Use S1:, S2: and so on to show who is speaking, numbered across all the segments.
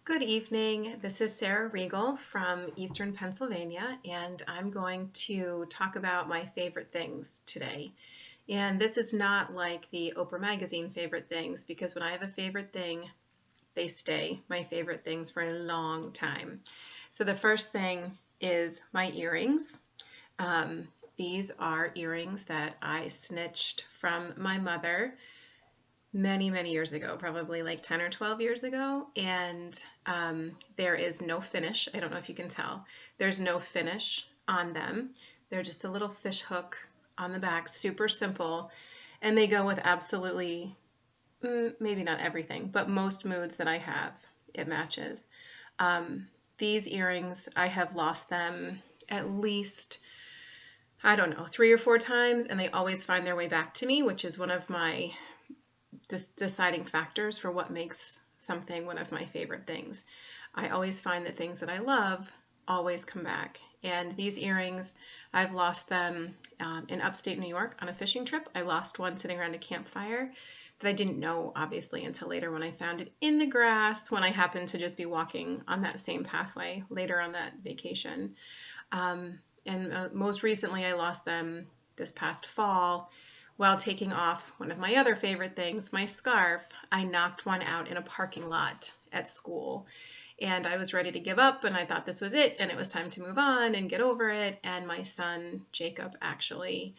S1: Good evening. This is Sarah Regal from Eastern Pennsylvania, and I'm going to talk about my favorite things today. And this is not like the Oprah Magazine favorite things, because when I have a favorite thing, they stay my favorite things for a long time. So the first thing is my earrings. These are earrings that I snitched from my mother many years ago, probably like 10 or 12 years ago, and there is no finish. I don't know if you can tell. There's no finish on them. They're just a little fish hook on the back, super simple, and they go with absolutely, maybe not everything, but most moods that I have, it matches. These earrings, I have lost them at least, I don't know, 3 or 4 times, and they always find their way back to me, which is one of my deciding factors for what makes something one of my favorite things. I always find that things that I love always come back. And these earrings, I've lost them in upstate New York on a fishing trip. I lost one sitting around a campfire that I didn't know, obviously, until later when I found it in the grass when I happened to just be walking on that same pathway later on that vacation. Most recently, I lost them this past fall while taking off one of my other favorite things, my scarf. I knocked one out in a parking lot at school. And I was ready to give up, and I thought this was it, and it was time to move on and get over it. And my son, Jacob, actually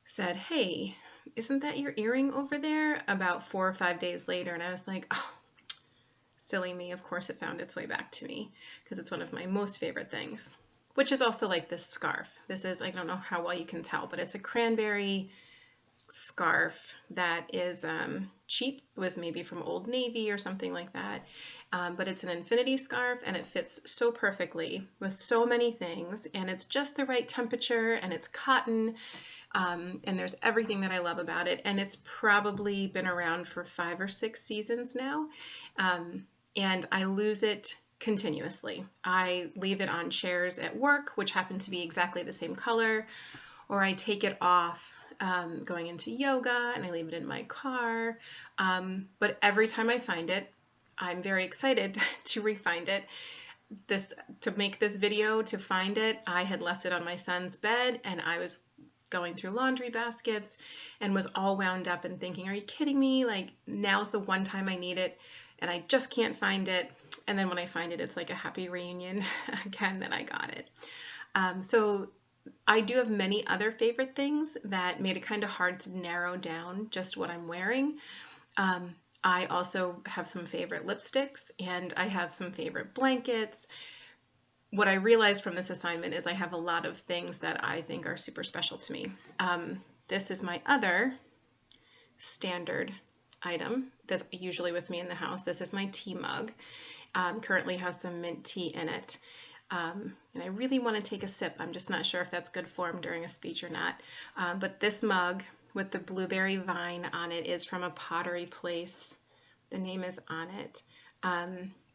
S1: said, "Hey, isn't that your earring over there?" about 4 or 5 days later. And I was like, oh, silly me. Of course it found its way back to me, because it's one of my most favorite things, which is also like this scarf. This is, I don't know how well you can tell, but it's a cranberry scarf that is cheap. It was maybe from Old Navy or something like that, but it's an infinity scarf, and it fits so perfectly with so many things, and it's just the right temperature, and it's cotton, and there's everything that I love about it. And it's probably been around for 5 or 6 seasons now, and I lose it continuously. I leave it on chairs at work, which happen to be exactly the same color, or I take it off going into yoga, and I leave it in my car. But every time I find it, I'm very excited to re-find it. To make this video, to find it, I had left it on my son's bed, and I was going through laundry baskets and was all wound up and thinking, are you kidding me? Like, now's the one time I need it, and I just can't find it. And then when I find it, it's like a happy reunion again that I got it. So I do have many other favorite things that made it kind of hard to narrow down just what I'm wearing. I also have some favorite lipsticks, and I have some favorite blankets. What I realized from this assignment is I have a lot of things that I think are super special to me. This is my other standard item that's usually with me in the house. This is my tea mug. Currently has some mint tea in it. And I really want to take a sip. I'm just not sure if that's good form during a speech or not. But this mug with the blueberry vine on it is from a pottery place. The name is on it.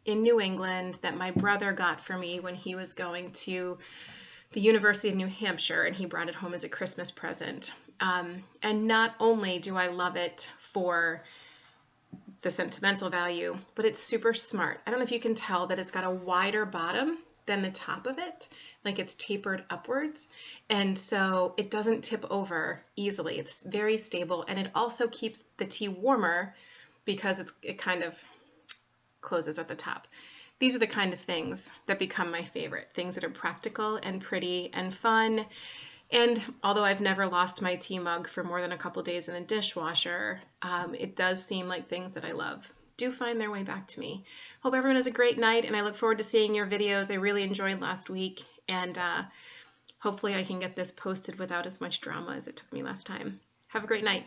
S1: In New England, that my brother got for me when he was going to the University of New Hampshire, and he brought it home as a Christmas present. And not only do I love it for the sentimental value, but it's super smart. I don't know if you can tell that it's got a wider bottom than the top of it, like it's tapered upwards, and so it doesn't tip over easily. It's very stable, and it also keeps the tea warmer because it kind of closes at the top. These are the kind of things that become my favorite, things that are practical and pretty and fun. And although I've never lost my tea mug for more than a couple days in the dishwasher, it does seem like things that I love do find their way back to me. Hope everyone has a great night, and I look forward to seeing your videos. I really enjoyed last week, and hopefully I can get this posted without as much drama as it took me last time. Have a great night.